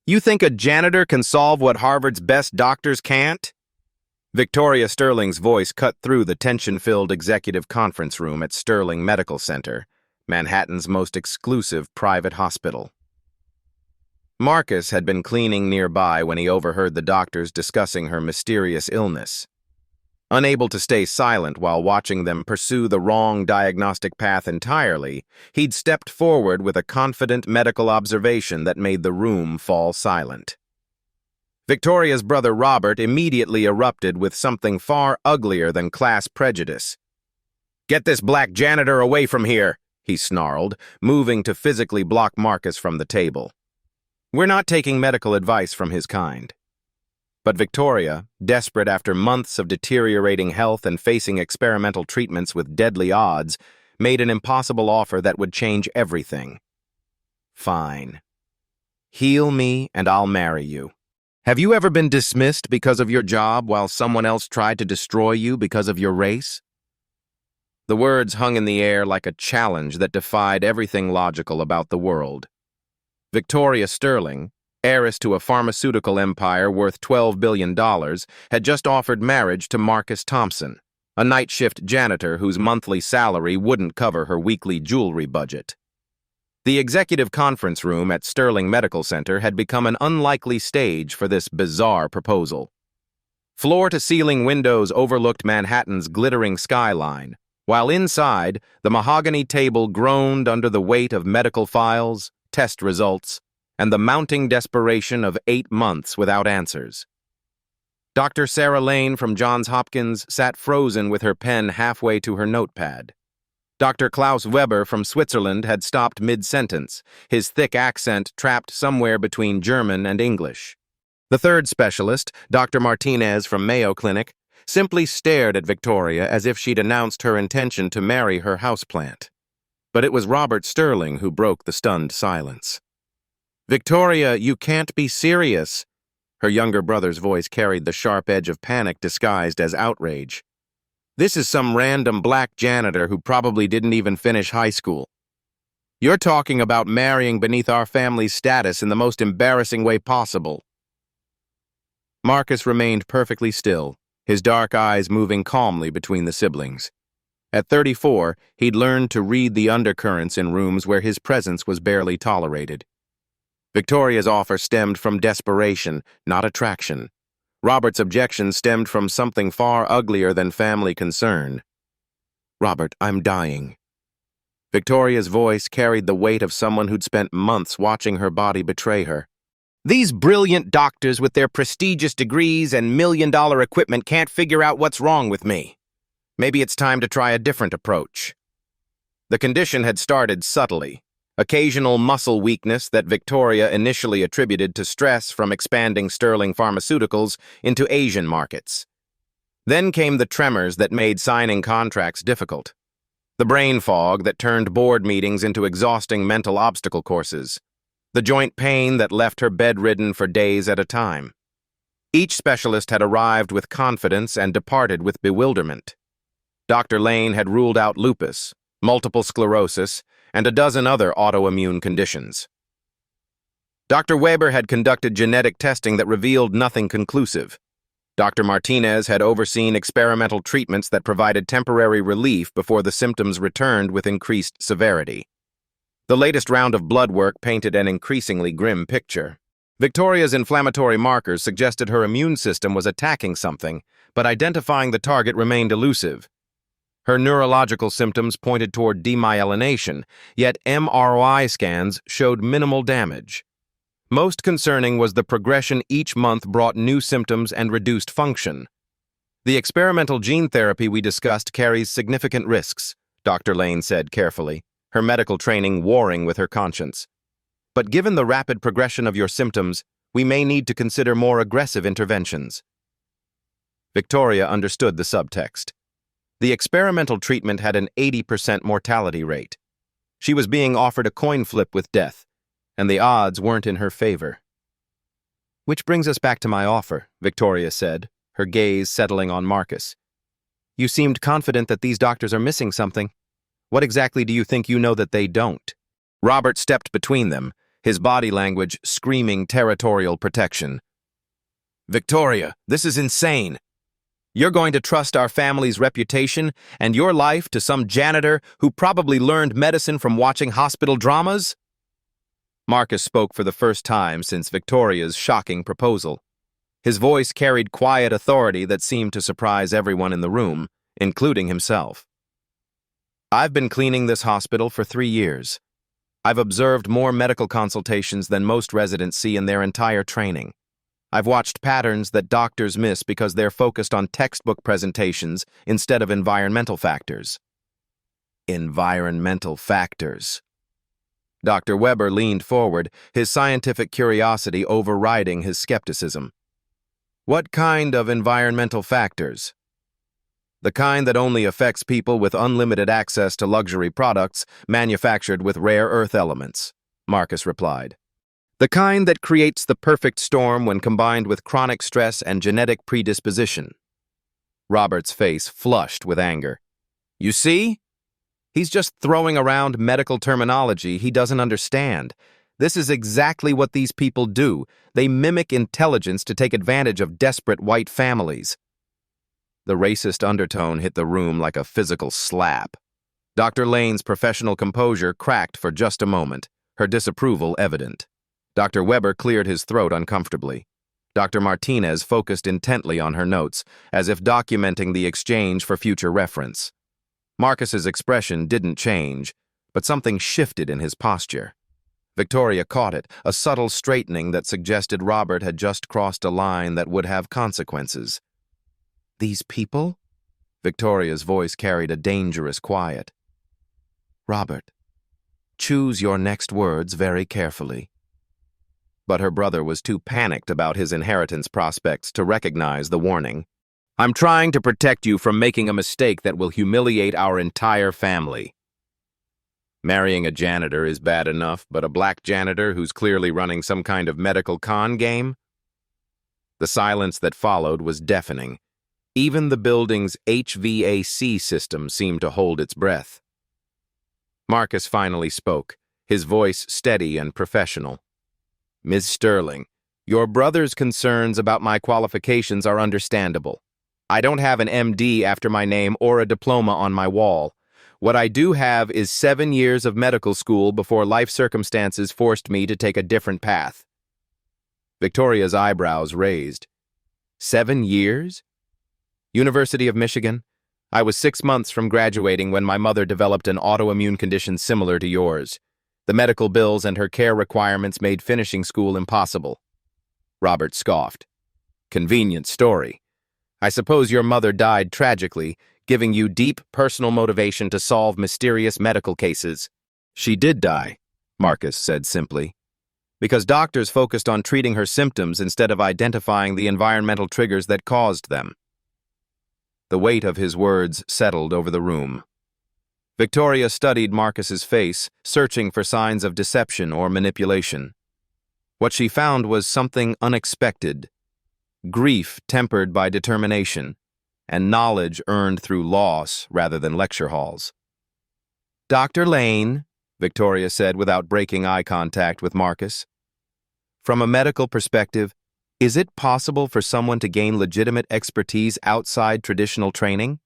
You think a janitor can solve what Harvard's best doctors can't? Victoria Sterling's voice cut through the tension-filled executive conference room at Sterling Medical Center, Manhattan's most exclusive private hospital. Marcus had been cleaning nearby when he overheard the doctors discussing her mysterious illness. Unable to stay silent while watching them pursue the wrong diagnostic path entirely, he'd stepped forward with a confident medical observation that made the room fall silent. Victoria's brother Robert immediately erupted with something far uglier than class prejudice. "Get this black janitor away from here," he snarled, moving to physically block Marcus from the table. "We're not taking medical advice from his kind." But Victoria, desperate after months of deteriorating health and facing experimental treatments with deadly odds, made an impossible offer that would change everything. "Fine. Heal me and I'll marry you. Have you ever been dismissed because of your job while someone else tried to destroy you because of your race?" The words hung in the air like a challenge that defied everything logical about the world. Victoria Sterling, heiress to a pharmaceutical empire worth $12 billion, had just offered marriage to Marcus Thompson, a night shift janitor whose monthly salary wouldn't cover her weekly jewelry budget. The executive conference room at Sterling Medical Center had become an unlikely stage for this bizarre proposal. Floor-to-ceiling windows overlooked Manhattan's glittering skyline, while inside, the mahogany table groaned under the weight of medical files, test results, and the mounting desperation of 8 months without answers. Dr. Sarah Lane from Johns Hopkins sat frozen with her pen halfway to her notepad. Dr. Klaus Weber from Switzerland had stopped mid-sentence, his thick accent trapped somewhere between German and English. The third specialist, Dr. Martinez from Mayo Clinic, simply stared at Victoria as if she'd announced her intention to marry her houseplant. But it was Robert Sterling who broke the stunned silence. "Victoria, you can't be serious." Her younger brother's voice carried the sharp edge of panic disguised as outrage. "This is some random black janitor who probably didn't even finish high school. You're talking about marrying beneath our family's status in the most embarrassing way possible." Marcus remained perfectly still, his dark eyes moving calmly between the siblings. At 34, he'd learned to read the undercurrents in rooms where his presence was barely tolerated. Victoria's offer stemmed from desperation, not attraction. Robert's objection stemmed from something far uglier than family concern. "Robert, I'm dying." Victoria's voice carried the weight of someone who'd spent months watching her body betray her. "These brilliant doctors with their prestigious degrees and million-dollar equipment can't figure out what's wrong with me. Maybe it's time to try a different approach." The condition had started subtly. Occasional muscle weakness that Victoria initially attributed to stress from expanding Sterling Pharmaceuticals into Asian markets. Then came the tremors that made signing contracts difficult. The brain fog that turned board meetings into exhausting mental obstacle courses. The joint pain that left her bedridden for days at a time. Each specialist had arrived with confidence and departed with bewilderment. Dr. Lane had ruled out lupus, multiple sclerosis, and a dozen other autoimmune conditions. Dr. Weber had conducted genetic testing that revealed nothing conclusive. Dr. Martinez had overseen experimental treatments that provided temporary relief before the symptoms returned with increased severity. The latest round of blood work painted an increasingly grim picture. Victoria's inflammatory markers suggested her immune system was attacking something, but identifying the target remained elusive. Her neurological symptoms pointed toward demyelination, yet MRI scans showed minimal damage. Most concerning was the progression each month brought new symptoms and reduced function. "The experimental gene therapy we discussed carries significant risks," Dr. Lane said carefully, her medical training warring with her conscience. "But given the rapid progression of your symptoms, we may need to consider more aggressive interventions." Victoria understood the subtext. The experimental treatment had an 80% mortality rate. She was being offered a coin flip with death, and the odds weren't in her favor. "Which brings us back to my offer," Victoria said, her gaze settling on Marcus. "You seemed confident that these doctors are missing something. What exactly do you think you know that they don't?" Robert stepped between them, his body language screaming territorial protection. "Victoria, this is insane. You're going to trust our family's reputation and your life to some janitor who probably learned medicine from watching hospital dramas?" Marcus spoke for the first time since Victoria's shocking proposal. His voice carried quiet authority that seemed to surprise everyone in the room, including himself. "I've been cleaning this hospital for 3 years. I've observed more medical consultations than most residents see in their entire training. I've watched patterns that doctors miss because they're focused on textbook presentations instead of environmental factors." Environmental factors. Dr. Weber leaned forward, his scientific curiosity overriding his skepticism. "What kind of environmental factors?" "The kind that only affects people with unlimited access to luxury products manufactured with rare earth elements," Marcus replied. "The kind that creates the perfect storm when combined with chronic stress and genetic predisposition." Robert's face flushed with anger. "You see? He's just throwing around medical terminology he doesn't understand. This is exactly what these people do. They mimic intelligence to take advantage of desperate white families." The racist undertone hit the room like a physical slap. Dr. Lane's professional composure cracked for just a moment, her disapproval evident. Dr. Weber cleared his throat uncomfortably. Dr. Martinez focused intently on her notes, as if documenting the exchange for future reference. Marcus's expression didn't change, but something shifted in his posture. Victoria caught it, a subtle straightening that suggested Robert had just crossed a line that would have consequences. "These people?" Victoria's voice carried a dangerous quiet. "Robert, choose your next words very carefully." But her brother was too panicked about his inheritance prospects to recognize the warning. "I'm trying to protect you from making a mistake that will humiliate our entire family." Marrying a janitor is bad enough, but a black janitor who's clearly running some kind of medical con game? The silence that followed was deafening. Even the building's HVAC system seemed to hold its breath. Marcus finally spoke, his voice steady and professional. "Ms. Sterling, your brother's concerns about my qualifications are understandable. I don't have an MD after my name or a diploma on my wall. What I do have is 7 years of medical school before life circumstances forced me to take a different path." Victoria's eyebrows raised. 7 years? University of Michigan. I was 6 months from graduating when my mother developed an autoimmune condition similar to yours. The medical bills and her care requirements made finishing school impossible. Robert scoffed. "Convenient story. I suppose your mother died tragically, giving you deep personal motivation to solve mysterious medical cases." "She did die," Marcus said simply, "because doctors focused on treating her symptoms instead of identifying the environmental triggers that caused them." The weight of his words settled over the room. Victoria studied Marcus's face, searching for signs of deception or manipulation. What she found was something unexpected: grief tempered by determination, and knowledge earned through loss rather than lecture halls. "Dr. Lane," Victoria said without breaking eye contact with Marcus, "from a medical perspective, is it possible for someone to gain legitimate expertise outside traditional training?"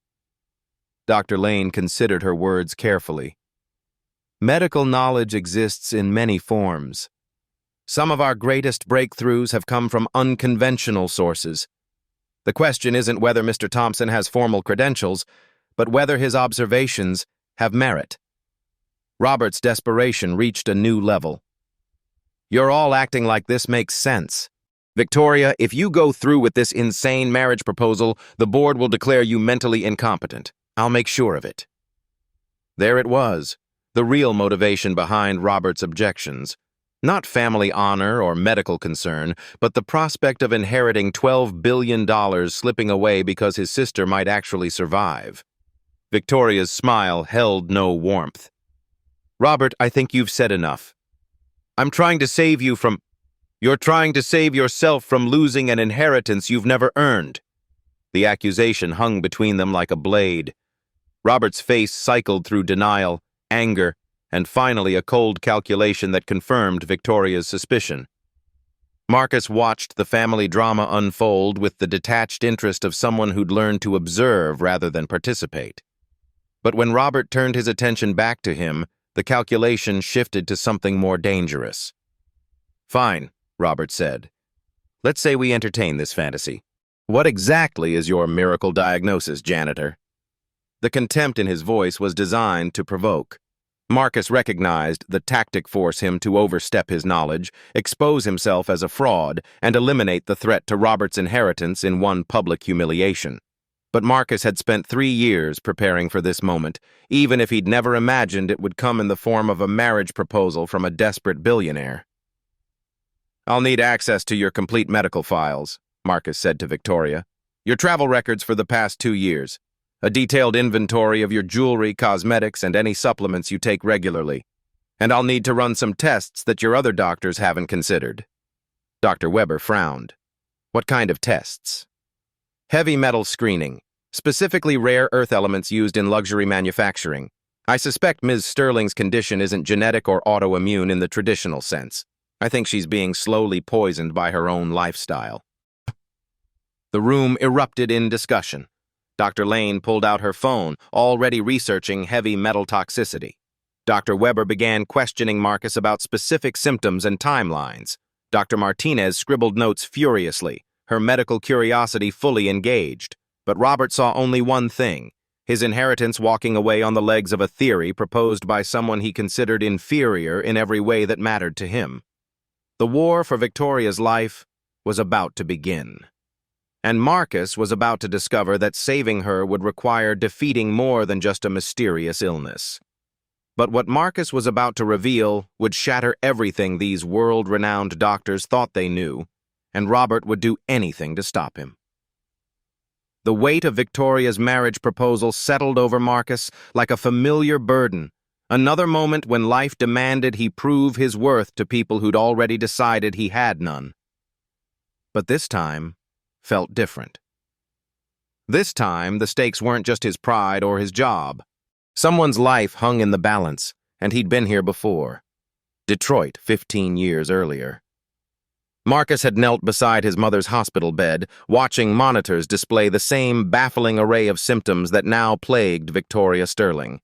Dr. Lane considered her words carefully. "Medical knowledge exists in many forms. Some of our greatest breakthroughs have come from unconventional sources. The question isn't whether Mr. Thompson has formal credentials, but whether his observations have merit." Robert's desperation reached a new level. "You're all acting like this makes sense. Victoria, if you go through with this insane marriage proposal, the board will declare you mentally incompetent. I'll make sure of it." There it was, the real motivation behind Robert's objections. Not family honor or medical concern, but the prospect of inheriting $12 billion slipping away because his sister might actually survive. Victoria's smile held no warmth. "Robert, I think you've said enough. I'm trying to save you from... You're trying to save yourself from losing an inheritance you've never earned." The accusation hung between them like a blade. Robert's face cycled through denial, anger, and finally a cold calculation that confirmed Victoria's suspicion. Marcus watched the family drama unfold with the detached interest of someone who'd learned to observe rather than participate. But when Robert turned his attention back to him, the calculation shifted to something more dangerous. "Fine," Robert said. "Let's say we entertain this fantasy. What exactly is your miracle diagnosis, janitor?" The contempt in his voice was designed to provoke. Marcus recognized the tactic force him to overstep his knowledge, expose himself as a fraud, and eliminate the threat to Robert's inheritance in one public humiliation. But Marcus had spent 3 years preparing for this moment, even if he'd never imagined it would come in the form of a marriage proposal from a desperate billionaire. "I'll need access to your complete medical files," Marcus said to Victoria. "Your travel records for the past 2 years. A detailed inventory of your jewelry, cosmetics, and any supplements you take regularly. And I'll need to run some tests that your other doctors haven't considered." Dr. Weber frowned. "What kind of tests?" "Heavy metal screening, specifically rare earth elements used in luxury manufacturing. I suspect Ms. Sterling's condition isn't genetic or autoimmune in the traditional sense. I think she's being slowly poisoned by her own lifestyle." The room erupted in discussion. Dr. Lane pulled out her phone, already researching heavy metal toxicity. Dr. Weber began questioning Marcus about specific symptoms and timelines. Dr. Martinez scribbled notes furiously, her medical curiosity fully engaged. But Robert saw only one thing: his inheritance walking away on the legs of a theory proposed by someone he considered inferior in every way that mattered to him. The war for Victoria's life was about to begin. And Marcus was about to discover that saving her would require defeating more than just a mysterious illness. But what Marcus was about to reveal would shatter everything these world-renowned doctors thought they knew, and Robert would do anything to stop him. The weight of Victoria's marriage proposal settled over Marcus like a familiar burden, another moment when life demanded he prove his worth to people who'd already decided he had none. But this time felt different. This time, the stakes weren't just his pride or his job. Someone's life hung in the balance, and he'd been here before. Detroit, 15 years earlier. Marcus had knelt beside his mother's hospital bed, watching monitors display the same baffling array of symptoms that now plagued Victoria Sterling.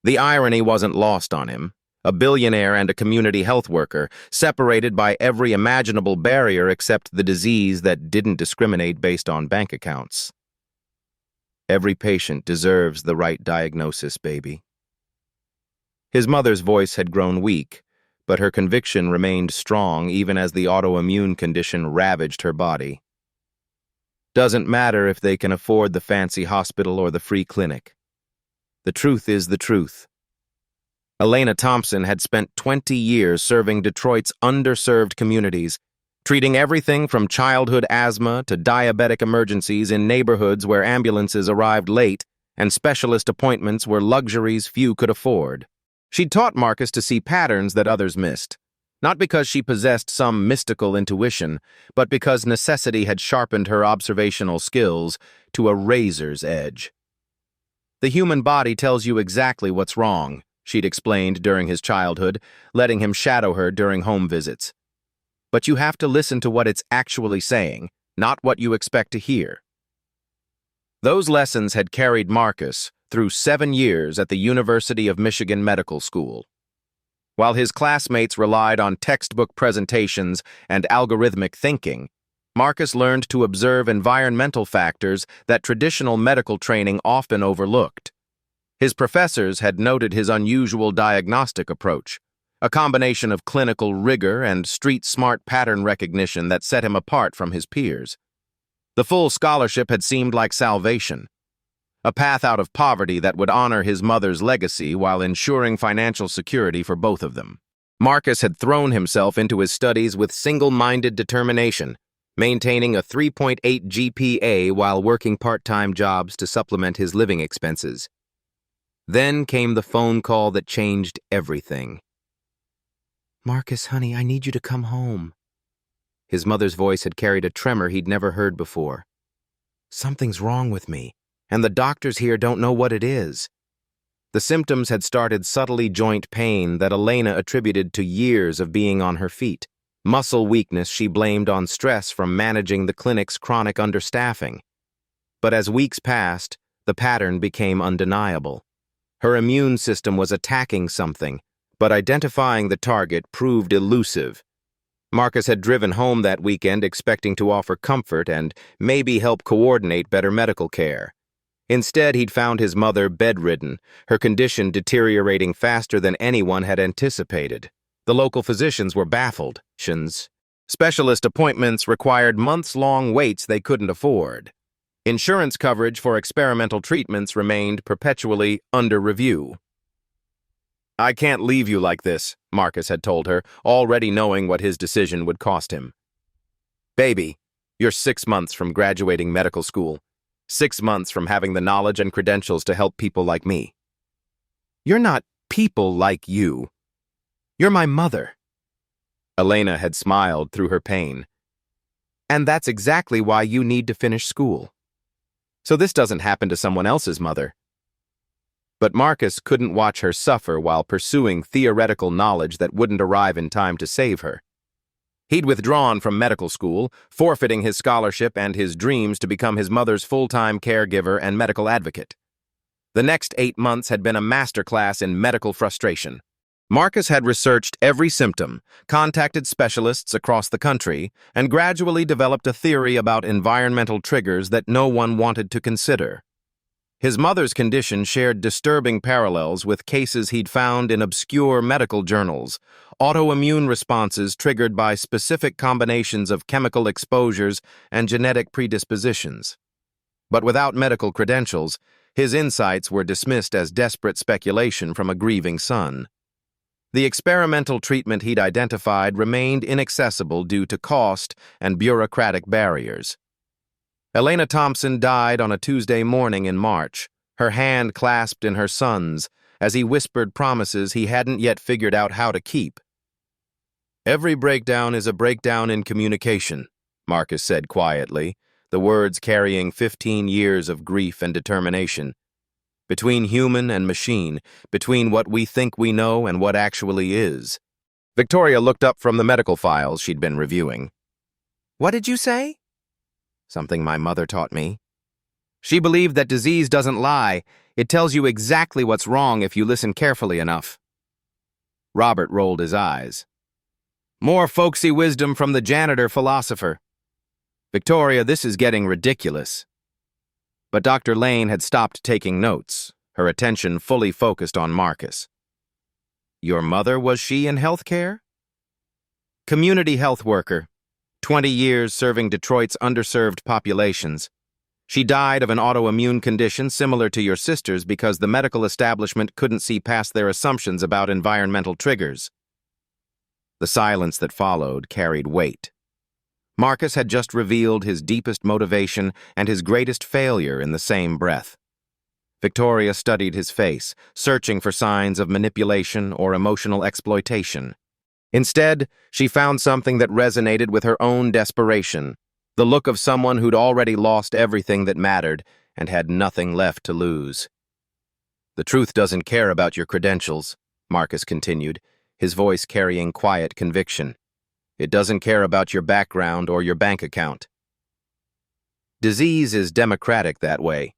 The irony wasn't lost on him. A billionaire and a community health worker, separated by every imaginable barrier except the disease that didn't discriminate based on bank accounts. "Every patient deserves the right diagnosis, baby." His mother's voice had grown weak, but her conviction remained strong even as the autoimmune condition ravaged her body. "Doesn't matter if they can afford the fancy hospital or the free clinic. The truth is the truth." Elena Thompson had spent 20 years serving Detroit's underserved communities, treating everything from childhood asthma to diabetic emergencies in neighborhoods where ambulances arrived late and specialist appointments were luxuries few could afford. She'd taught Marcus to see patterns that others missed, not because she possessed some mystical intuition, but because necessity had sharpened her observational skills to a razor's edge. "The human body tells you exactly what's wrong," she'd explained during his childhood, letting him shadow her during home visits. "But you have to listen to what it's actually saying, not what you expect to hear." Those lessons had carried Marcus through 7 years at the University of Michigan Medical School. While his classmates relied on textbook presentations and algorithmic thinking, Marcus learned to observe environmental factors that traditional medical training often overlooked. His professors had noted his unusual diagnostic approach, a combination of clinical rigor and street-smart pattern recognition that set him apart from his peers. The full scholarship had seemed like salvation, a path out of poverty that would honor his mother's legacy while ensuring financial security for both of them. Marcus had thrown himself into his studies with single-minded determination, maintaining a 3.8 GPA while working part-time jobs to supplement his living expenses. Then came the phone call that changed everything. "Marcus, honey, I need you to come home." His mother's voice had carried a tremor he'd never heard before. "Something's wrong with me, and the doctors here don't know what it is." The symptoms had started subtly joint pain that Elena attributed to years of being on her feet. Muscle weakness she blamed on stress from managing the clinic's chronic understaffing. But as weeks passed, the pattern became undeniable. Her immune system was attacking something, but identifying the target proved elusive. Marcus had driven home that weekend expecting to offer comfort and maybe help coordinate better medical care. Instead, he'd found his mother bedridden, her condition deteriorating faster than anyone had anticipated. The local physicians were baffled. Specialist appointments required months-long waits they couldn't afford. Insurance coverage for experimental treatments remained perpetually under review. "I can't leave you like this," Marcus had told her, already knowing what his decision would cost him. "Baby, you're 6 months from graduating medical school. 6 months from having the knowledge and credentials to help people like me." "You're not people like you. You're my mother." Elena had smiled through her pain. "And that's exactly why you need to finish school. So this doesn't happen to someone else's mother." But Marcus couldn't watch her suffer while pursuing theoretical knowledge that wouldn't arrive in time to save her. He'd withdrawn from medical school, forfeiting his scholarship and his dreams to become his mother's full-time caregiver and medical advocate. The next 8 months had been a masterclass in medical frustration. Marcus had researched every symptom, contacted specialists across the country, and gradually developed a theory about environmental triggers that no one wanted to consider. His mother's condition shared disturbing parallels with cases he'd found in obscure medical journals, autoimmune responses triggered by specific combinations of chemical exposures and genetic predispositions. But without medical credentials, his insights were dismissed as desperate speculation from a grieving son. The experimental treatment he'd identified remained inaccessible due to cost and bureaucratic barriers. Elena Thompson died on a Tuesday morning in March, her hand clasped in her son's, as he whispered promises he hadn't yet figured out how to keep. "Every breakdown is a breakdown in communication," Marcus said quietly, the words carrying 15 years of grief and determination. "Between human and machine, between what we think we know and what actually is." Victoria looked up from the medical files she'd been reviewing. "What did you say?" "Something my mother taught me. She believed that disease doesn't lie. It tells you exactly what's wrong if you listen carefully enough." Robert rolled his eyes. "More folksy wisdom from the janitor philosopher." "Victoria, this is getting ridiculous." But Dr. Lane had stopped taking notes, her attention fully focused on Marcus. "Your mother, was she in healthcare?" "Community health worker. 20 years serving Detroit's underserved populations. She died of an autoimmune condition similar to your sister's because the medical establishment couldn't see past their assumptions about environmental triggers." The silence that followed carried weight. Marcus had just revealed his deepest motivation and his greatest failure in the same breath. Victoria studied his face, searching for signs of manipulation or emotional exploitation. Instead, she found something that resonated with her own desperation, the look of someone who'd already lost everything that mattered and had nothing left to lose. "The truth doesn't care about your credentials," Marcus continued, his voice carrying quiet conviction. "It doesn't care about your background or your bank account. Disease is democratic that way.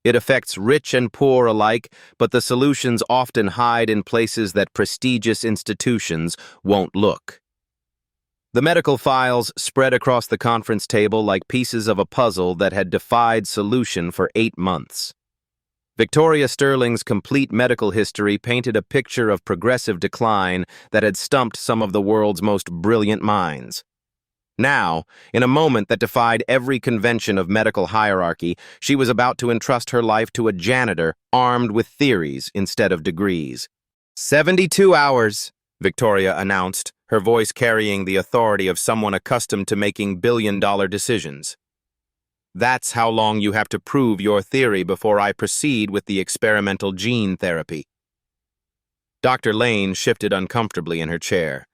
It affects rich and poor alike, but the solutions often hide in places that prestigious institutions won't look." The medical files spread across the conference table like pieces of a puzzle that had defied solution for 8 months. Victoria Sterling's complete medical history painted a picture of progressive decline that had stumped some of the world's most brilliant minds. Now, in a moment that defied every convention of medical hierarchy, she was about to entrust her life to a janitor armed with theories instead of degrees. 72 hours, Victoria announced, her voice carrying the authority of someone accustomed to making billion-dollar decisions. "That's how long you have to prove your theory before I proceed with the experimental gene therapy." Dr. Lane shifted uncomfortably in her chair.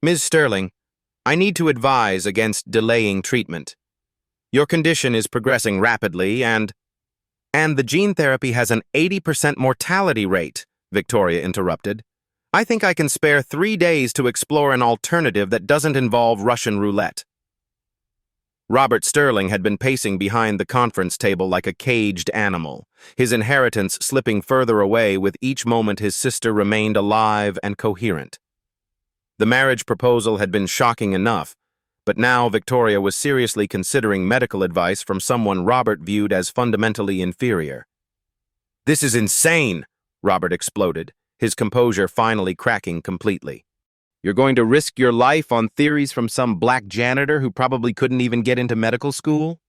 "Ms. Sterling, I need to advise against delaying treatment. Your condition is progressing rapidly and And the gene therapy has an 80% mortality rate, Victoria interrupted. I think I can spare 3 days to explore an alternative that doesn't involve Russian roulette. Robert Sterling had been pacing behind the conference table like a caged animal, his inheritance slipping further away with each moment his sister remained alive and coherent. The marriage proposal had been shocking enough, but now Victoria was seriously considering medical advice from someone Robert viewed as fundamentally inferior. "This is insane," Robert exploded, his composure finally cracking completely. "You're going to risk your life on theories from some black janitor who probably couldn't even get into medical school?"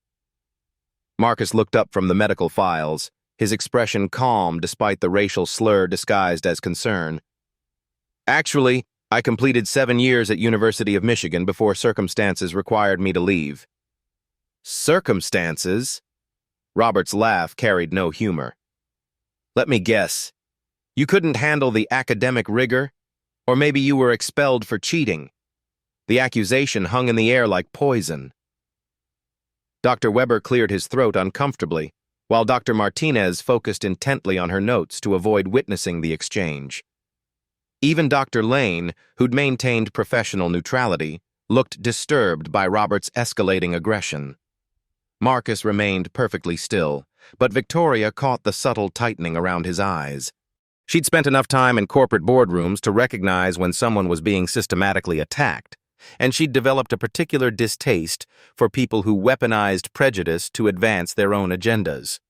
Marcus looked up from the medical files, his expression calm despite the racial slur disguised as concern. "Actually, I completed 7 years at University of Michigan before circumstances required me to leave." "Circumstances?" Robert's laugh carried no humor. "Let me guess. You couldn't handle the academic rigor? Or maybe you were expelled for cheating. The accusation hung in the air like poison." Dr. Weber cleared his throat uncomfortably, while Dr. Martinez focused intently on her notes to avoid witnessing the exchange. Even Dr. Lane, who'd maintained professional neutrality, looked disturbed by Robert's escalating aggression. Marcus remained perfectly still, but Victoria caught the subtle tightening around his eyes. She'd spent enough time in corporate boardrooms to recognize when someone was being systematically attacked, and she'd developed a particular distaste for people who weaponized prejudice to advance their own agendas.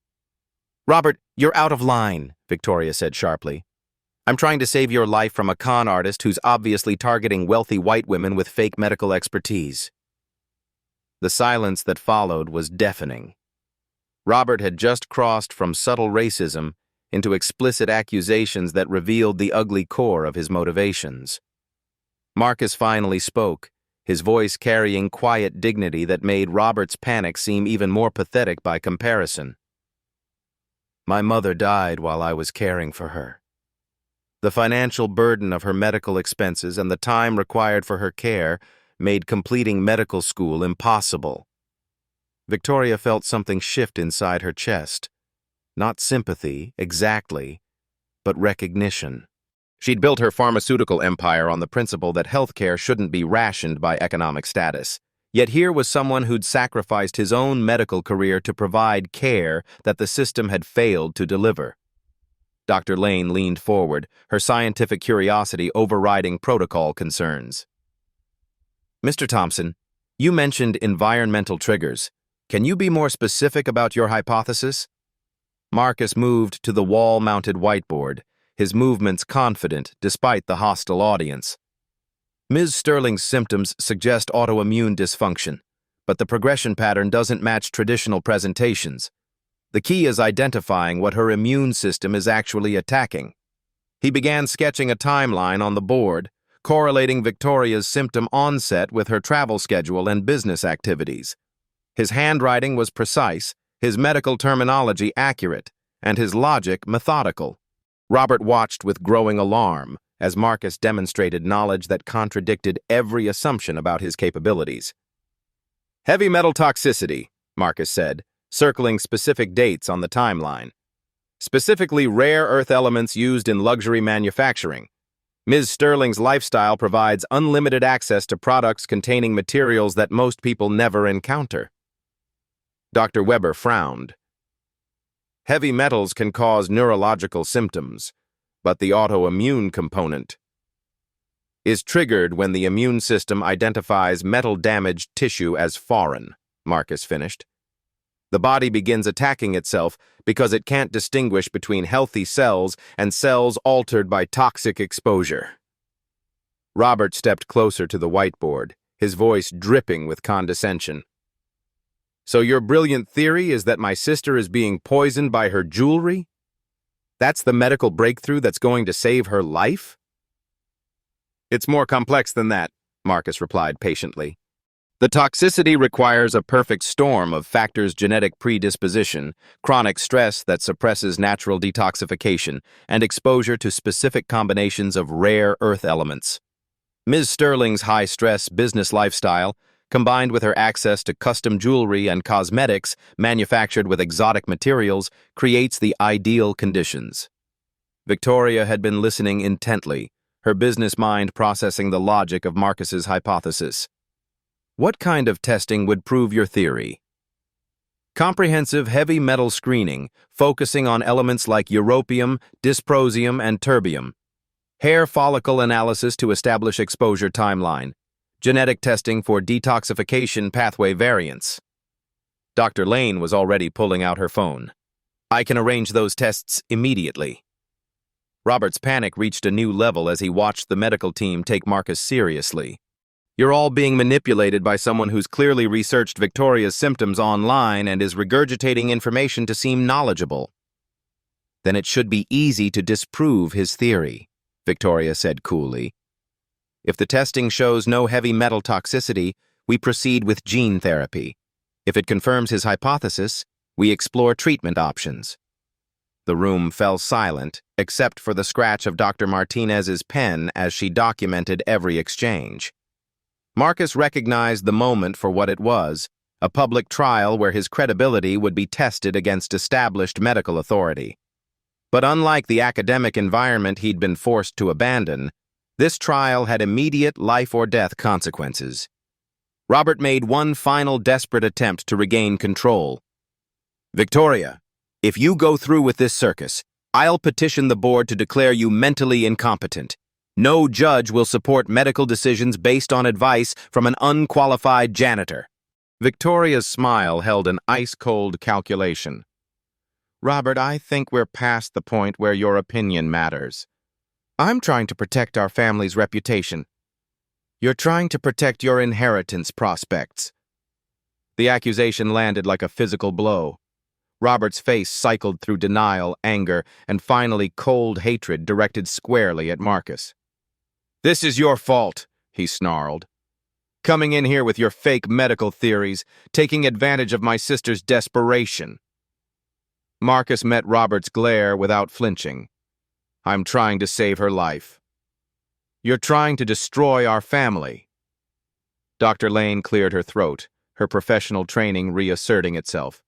"Robert, you're out of line," Victoria said sharply. "I'm trying to save your life from a con artist who's obviously targeting wealthy white women with fake medical expertise." The silence that followed was deafening. Robert had just crossed from subtle racism into explicit accusations that revealed the ugly core of his motivations. Marcus finally spoke, his voice carrying quiet dignity that made Robert's panic seem even more pathetic by comparison. "My mother died while I was caring for her. The financial burden of her medical expenses and the time required for her care made completing medical school impossible." Victoria felt something shift inside her chest. Not sympathy, exactly, but recognition. She'd built her pharmaceutical empire on the principle that healthcare shouldn't be rationed by economic status. Yet here was someone who'd sacrificed his own medical career to provide care that the system had failed to deliver. Dr. Lane leaned forward, her scientific curiosity overriding protocol concerns. "Mr. Thompson, you mentioned environmental triggers. Can you be more specific about your hypothesis?" Marcus moved to the wall-mounted whiteboard, his movements confident despite the hostile audience. "Ms. Sterling's symptoms suggest autoimmune dysfunction, but the progression pattern doesn't match traditional presentations. The key is identifying what her immune system is actually attacking." He began sketching a timeline on the board, correlating Victoria's symptom onset with her travel schedule and business activities. His handwriting was precise, his medical terminology accurate, and his logic methodical. Robert watched with growing alarm as Marcus demonstrated knowledge that contradicted every assumption about his capabilities. "Heavy metal toxicity," Marcus said, circling specific dates on the timeline. "Specifically rare earth elements used in luxury manufacturing. Ms. Sterling's lifestyle provides unlimited access to products containing materials that most people never encounter." Dr. Weber frowned. "Heavy metals can cause neurological symptoms, but the autoimmune component is triggered when the immune system identifies metal-damaged tissue as foreign," Marcus finished. "The body begins attacking itself because it can't distinguish between healthy cells and cells altered by toxic exposure." Robert stepped closer to the whiteboard, his voice dripping with condescension. "So your brilliant theory is that my sister is being poisoned by her jewelry? That's the medical breakthrough that's going to save her life?" "It's more complex than that," Marcus replied patiently. "The toxicity requires a perfect storm of factors: genetic predisposition, chronic stress that suppresses natural detoxification, and exposure to specific combinations of rare earth elements. Ms. Sterling's high-stress business lifestyle combined with her access to custom jewelry and cosmetics manufactured with exotic materials, creates the ideal conditions. Victoria had been listening intently, her business mind processing the logic of Marcus's hypothesis. What kind of testing would prove your theory? Comprehensive heavy metal screening, focusing on elements like europium, dysprosium, and terbium. Hair follicle analysis to establish exposure timeline. Genetic testing for detoxification pathway variants. Dr. Lane was already pulling out her phone. I can arrange those tests immediately. Robert's panic reached a new level as he watched the medical team take Marcus seriously. You're all being manipulated by someone who's clearly researched Victoria's symptoms online and is regurgitating information to seem knowledgeable. Then it should be easy to disprove his theory, Victoria said coolly. If the testing shows no heavy metal toxicity, we proceed with gene therapy. If it confirms his hypothesis, we explore treatment options. The room fell silent, except for the scratch of Dr. Martinez's pen as she documented every exchange. Marcus recognized the moment for what it was, a public trial where his credibility would be tested against established medical authority. But unlike the academic environment he'd been forced to abandon, this trial had immediate life-or-death consequences. Robert made one final desperate attempt to regain control. Victoria, if you go through with this circus, I'll petition the board to declare you mentally incompetent. No judge will support medical decisions based on advice from an unqualified janitor. Victoria's smile held an ice-cold calculation. Robert, I think we're past the point where your opinion matters. I'm trying to protect our family's reputation. You're trying to protect your inheritance prospects. The accusation landed like a physical blow. Robert's face cycled through denial, anger, and finally cold hatred directed squarely at Marcus. This is your fault, he snarled. Coming in here with your fake medical theories, taking advantage of my sister's desperation. Marcus met Robert's glare without flinching. I'm trying to save her life. You're trying to destroy our family. Dr. Lane cleared her throat, her professional training reasserting itself.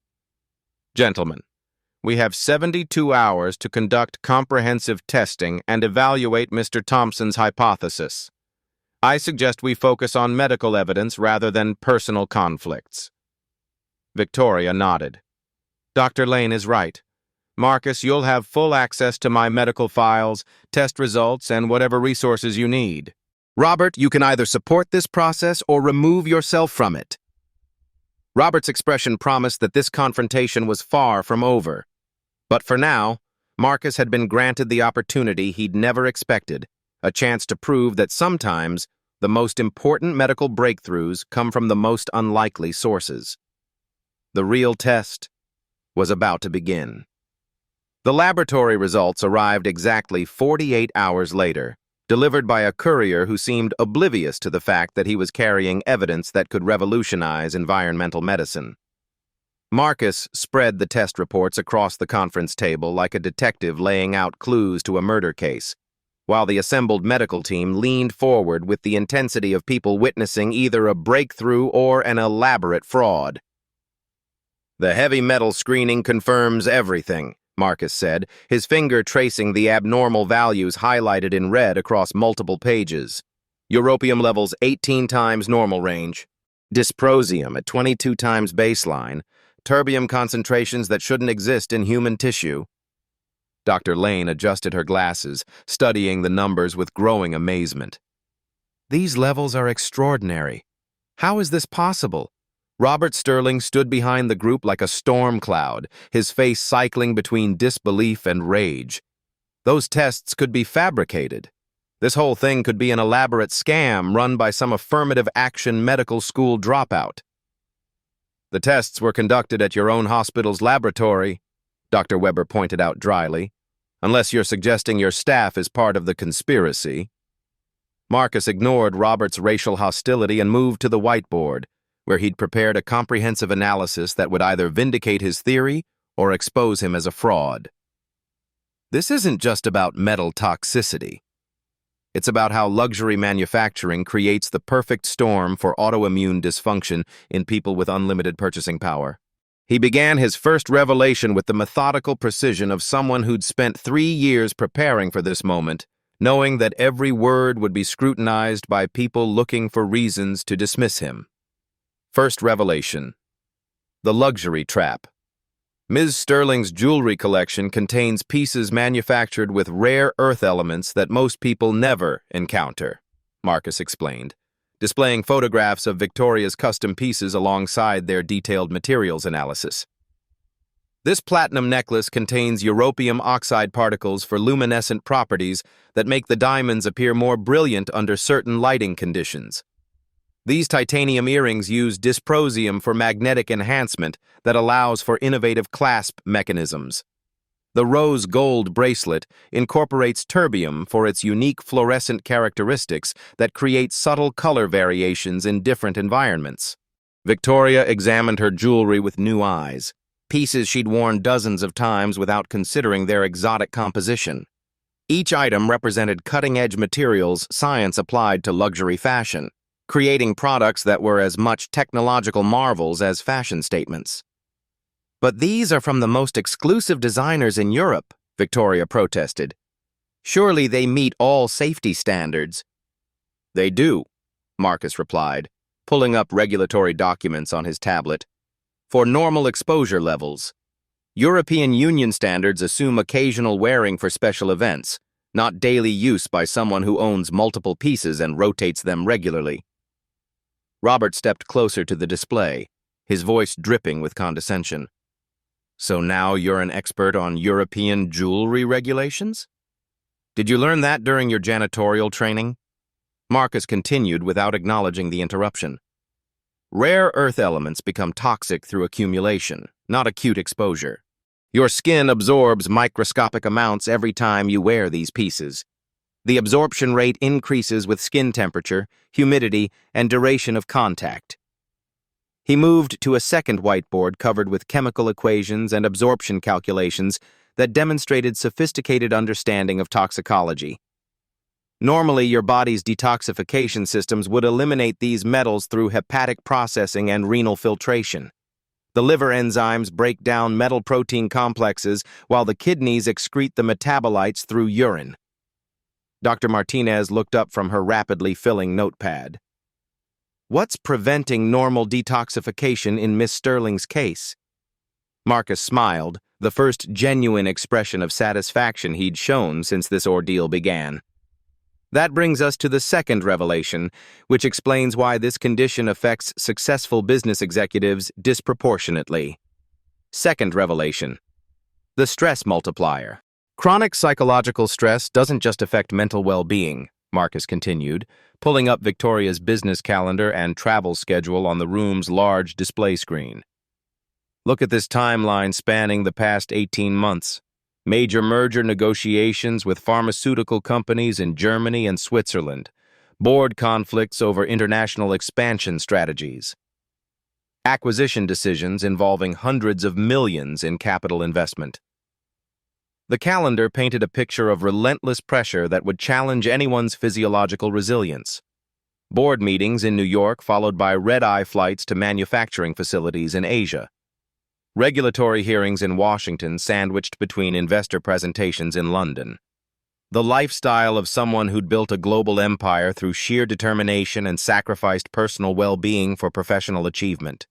Gentlemen, we have 72 hours to conduct comprehensive testing and evaluate Mr. Thompson's hypothesis. I suggest we focus on medical evidence rather than personal conflicts. Victoria nodded. Dr. Lane is right. Marcus, you'll have full access to my medical files, test results, and whatever resources you need. Robert, you can either support this process or remove yourself from it. Robert's expression promised that this confrontation was far from over. But for now, Marcus had been granted the opportunity he'd never expected, a chance to prove that sometimes the most important medical breakthroughs come from the most unlikely sources. The real test was about to begin. The laboratory results arrived exactly 48 hours later, delivered by a courier who seemed oblivious to the fact that he was carrying evidence that could revolutionize environmental medicine. Marcus spread the test reports across the conference table like a detective laying out clues to a murder case, while the assembled medical team leaned forward with the intensity of people witnessing either a breakthrough or an elaborate fraud. The heavy metal screening confirms everything, Marcus said, his finger tracing the abnormal values highlighted in red across multiple pages. Europium levels 18 times normal range, dysprosium at 22 times baseline, terbium concentrations that shouldn't exist in human tissue. Dr. Lane adjusted her glasses, studying the numbers with growing amazement. These levels are extraordinary. How is this possible? Robert Sterling stood behind the group like a storm cloud, his face cycling between disbelief and rage. Those tests could be fabricated. This whole thing could be an elaborate scam run by some affirmative action medical school dropout. The tests were conducted at your own hospital's laboratory, Dr. Weber pointed out dryly, unless you're suggesting your staff is part of the conspiracy. Marcus ignored Robert's racial hostility and moved to the whiteboard, where he'd prepared a comprehensive analysis that would either vindicate his theory or expose him as a fraud. This isn't just about metal toxicity. It's about how luxury manufacturing creates the perfect storm for autoimmune dysfunction in people with unlimited purchasing power. He began his first revelation with the methodical precision of someone who'd spent 3 years preparing for this moment, knowing that every word would be scrutinized by people looking for reasons to dismiss him. First revelation: the luxury trap. Ms. Sterling's jewelry collection contains pieces manufactured with rare earth elements that most people never encounter, Marcus explained, displaying photographs of Victoria's custom pieces alongside their detailed materials analysis. This platinum necklace contains europium oxide particles for luminescent properties that make the diamonds appear more brilliant under certain lighting conditions. These titanium earrings use dysprosium for magnetic enhancement that allows for innovative clasp mechanisms. The rose gold bracelet incorporates terbium for its unique fluorescent characteristics that create subtle color variations in different environments. Victoria examined her jewelry with new eyes, pieces she'd worn dozens of times without considering their exotic composition. Each item represented cutting-edge materials science applied to luxury fashion, creating products that were as much technological marvels as fashion statements. "But these are from the most exclusive designers in Europe," Victoria protested. "Surely they meet all safety standards." "They do," Marcus replied, pulling up regulatory documents on his tablet. "For normal exposure levels. European Union standards assume occasional wearing for special events, not daily use by someone who owns multiple pieces and rotates them regularly." Robert stepped closer to the display, his voice dripping with condescension. "So now you're an expert on European jewelry regulations? Did you learn that during your janitorial training?" Marcus continued without acknowledging the interruption. "Rare earth elements become toxic through accumulation, not acute exposure. Your skin absorbs microscopic amounts every time you wear these pieces. The absorption rate increases with skin temperature, humidity, and duration of contact." He moved to a second whiteboard covered with chemical equations and absorption calculations that demonstrated sophisticated understanding of toxicology. Normally, your body's detoxification systems would eliminate these metals through hepatic processing and renal filtration. The liver enzymes break down metal-protein complexes while the kidneys excrete the metabolites through urine. Dr. Martinez looked up from her rapidly filling notepad. "What's preventing normal detoxification in Miss Sterling's case?" Marcus smiled, the first genuine expression of satisfaction he'd shown since this ordeal began. "That brings us to the second revelation, which explains why this condition affects successful business executives disproportionately." Second revelation: the stress multiplier. "Chronic psychological stress doesn't just affect mental well-being," Marcus continued, pulling up Victoria's business calendar and travel schedule on the room's large display screen. "Look at this timeline spanning the past 18 months. Major merger negotiations with pharmaceutical companies in Germany and Switzerland. Board conflicts over international expansion strategies. Acquisition decisions involving hundreds of millions in capital investment." The calendar painted a picture of relentless pressure that would challenge anyone's physiological resilience. Board meetings in New York followed by red-eye flights to manufacturing facilities in Asia. Regulatory hearings in Washington sandwiched between investor presentations in London. The lifestyle of someone who'd built a global empire through sheer determination and sacrificed personal well-being for professional achievement.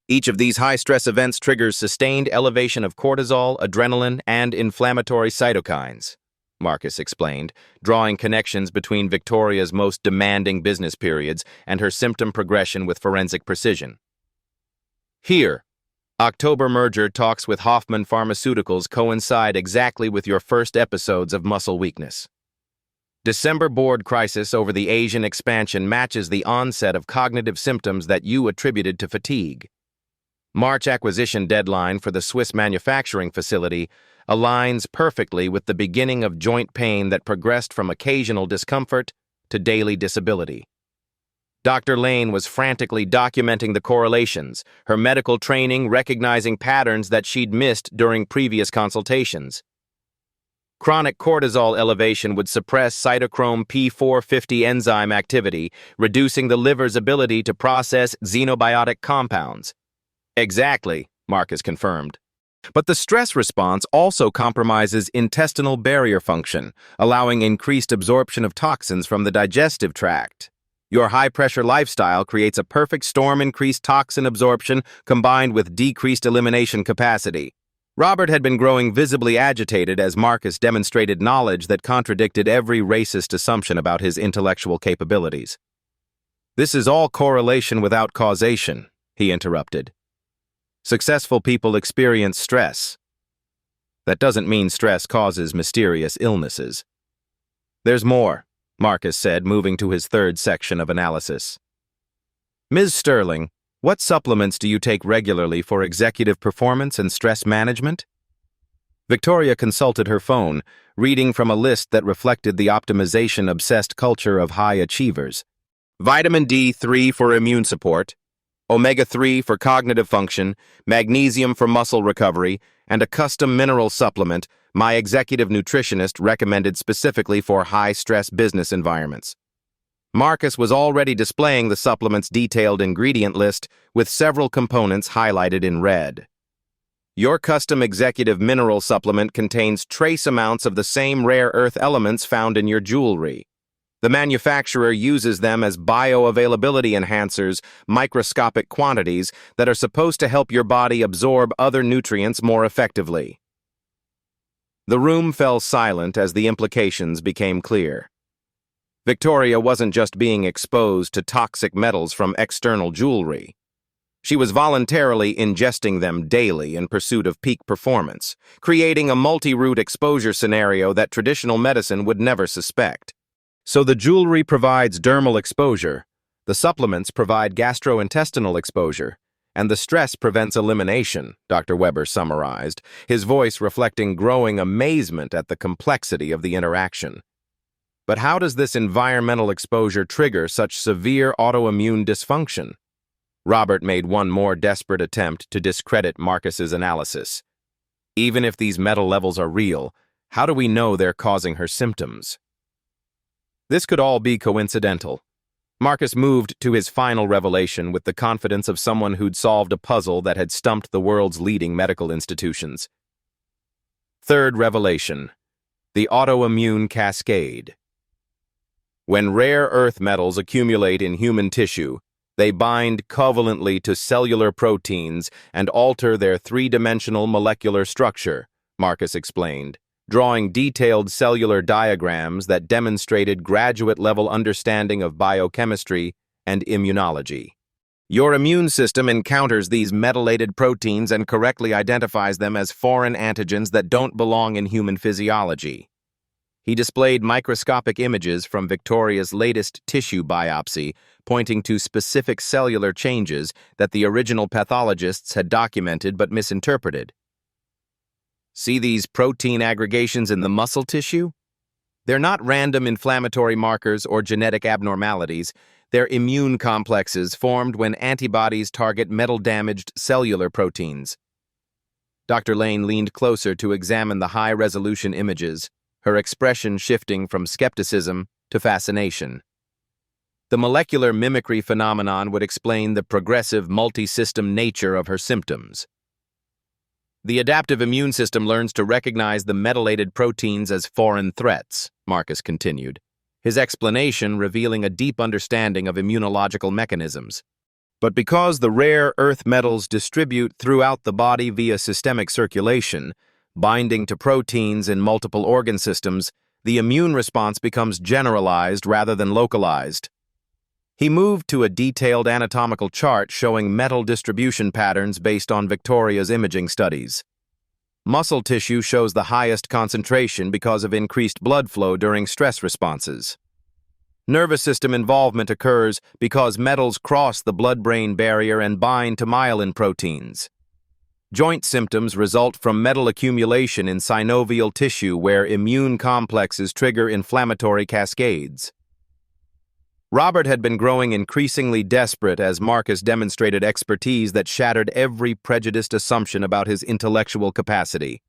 Each of these high-stress events triggers sustained elevation of cortisol, adrenaline, and inflammatory cytokines, Marcus explained, drawing connections between Victoria's most demanding business periods and her symptom progression with forensic precision. "Here, October merger talks with Hoffman Pharmaceuticals coincide exactly with your first episodes of muscle weakness. December board crisis over the Asian expansion matches the onset of cognitive symptoms that you attributed to fatigue. March acquisition deadline for the Swiss manufacturing facility aligns perfectly with the beginning of joint pain that progressed from occasional discomfort to daily disability." Dr. Lane was frantically documenting the correlations, her medical training recognizing patterns that she'd missed during previous consultations. Chronic cortisol elevation would suppress cytochrome P450 enzyme activity, reducing the liver's ability to process xenobiotic compounds. Exactly, Marcus confirmed. But the stress response also compromises intestinal barrier function, allowing increased absorption of toxins from the digestive tract. Your high-pressure lifestyle creates a perfect storm: increased toxin absorption combined with decreased elimination capacity. Robert had been growing visibly agitated as Marcus demonstrated knowledge that contradicted every racist assumption about his intellectual capabilities. "This is all correlation without causation," he interrupted. "Successful people experience stress. That doesn't mean stress causes mysterious illnesses." "There's more," Marcus said, moving to his third section of analysis. "Ms. Sterling, what supplements do you take regularly for executive performance and stress management?" Victoria consulted her phone, reading from a list that reflected the optimization-obsessed culture of high achievers. Vitamin D3 for immune support, omega-3 for cognitive function, magnesium for muscle recovery, and a custom mineral supplement my executive nutritionist recommended specifically for high-stress business environments. Marcus was already displaying the supplement's detailed ingredient list, with several components highlighted in red. Your custom executive mineral supplement contains trace amounts of the same rare earth elements found in your jewelry. The manufacturer uses them as bioavailability enhancers, microscopic quantities that are supposed to help your body absorb other nutrients more effectively. The room fell silent as the implications became clear. Victoria wasn't just being exposed to toxic metals from external jewelry. She was voluntarily ingesting them daily in pursuit of peak performance, creating a multi-route exposure scenario that traditional medicine would never suspect. So the jewelry provides dermal exposure, the supplements provide gastrointestinal exposure, and the stress prevents elimination, Dr. Weber summarized, his voice reflecting growing amazement at the complexity of the interaction. But how does this environmental exposure trigger such severe autoimmune dysfunction? Robert made one more desperate attempt to discredit Marcus's analysis. Even if these metal levels are real, how do we know they're causing her symptoms? This could all be coincidental. Marcus moved to his final revelation with the confidence of someone who'd solved a puzzle that had stumped the world's leading medical institutions. Third revelation: the autoimmune cascade. When rare earth metals accumulate in human tissue, they bind covalently to cellular proteins and alter their three-dimensional molecular structure, Marcus explained, drawing detailed cellular diagrams that demonstrated graduate-level understanding of biochemistry and immunology. Your immune system encounters these metallated proteins and correctly identifies them as foreign antigens that don't belong in human physiology. He displayed microscopic images from Victoria's latest tissue biopsy, pointing to specific cellular changes that the original pathologists had documented but misinterpreted. See these protein aggregations in the muscle tissue? They're not random inflammatory markers or genetic abnormalities. They're immune complexes formed when antibodies target metal-damaged cellular proteins. Dr. Lane leaned closer to examine the high-resolution images, her expression shifting from skepticism to fascination. The molecular mimicry phenomenon would explain the progressive multi-system nature of her symptoms. The adaptive immune system learns to recognize the metallated proteins as foreign threats, Marcus continued, his explanation revealing a deep understanding of immunological mechanisms. But because the rare earth metals distribute throughout the body via systemic circulation, binding to proteins in multiple organ systems, the immune response becomes generalized rather than localized. He moved to a detailed anatomical chart showing metal distribution patterns based on Victoria's imaging studies. Muscle tissue shows the highest concentration because of increased blood flow during stress responses. Nervous system involvement occurs because metals cross the blood-brain barrier and bind to myelin proteins. Joint symptoms result from metal accumulation in synovial tissue where immune complexes trigger inflammatory cascades. Robert had been growing increasingly desperate as Marcus demonstrated expertise that shattered every prejudiced assumption about his intellectual capacity.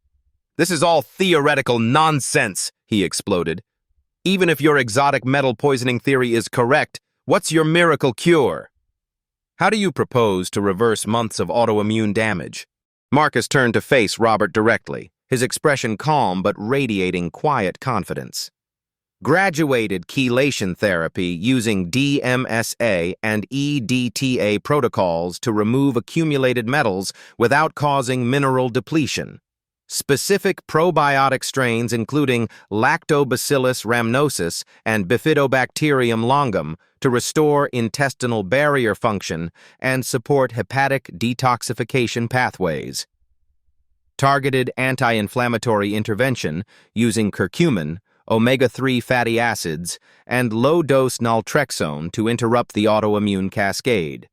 This is all theoretical nonsense, he exploded. Even if your exotic metal poisoning theory is correct, what's your miracle cure? How do you propose to reverse months of autoimmune damage? Marcus turned to face Robert directly, his expression calm but radiating quiet confidence. Graduated chelation therapy using DMSA and EDTA protocols to remove accumulated metals without causing mineral depletion. Specific probiotic strains including Lactobacillus rhamnosus and Bifidobacterium longum to restore intestinal barrier function and support hepatic detoxification pathways. Targeted anti-inflammatory intervention using curcumin, omega-3 fatty acids, and low-dose naltrexone to interrupt the autoimmune cascade.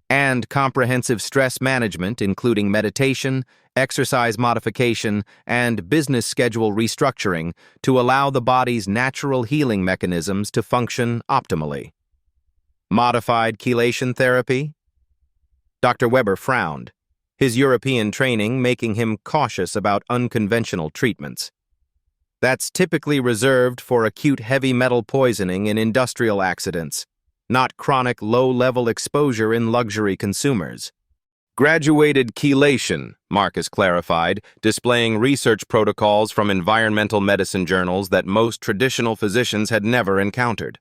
And comprehensive stress management including meditation, exercise modification, and business schedule restructuring to allow the body's natural healing mechanisms to function optimally. Modified chelation therapy? Dr. Weber frowned, his European training making him cautious about unconventional treatments. That's typically reserved for acute heavy metal poisoning in industrial accidents, not chronic low-level exposure in luxury consumers. Graduated chelation, Marcus clarified, displaying research protocols from environmental medicine journals that most traditional physicians had never encountered.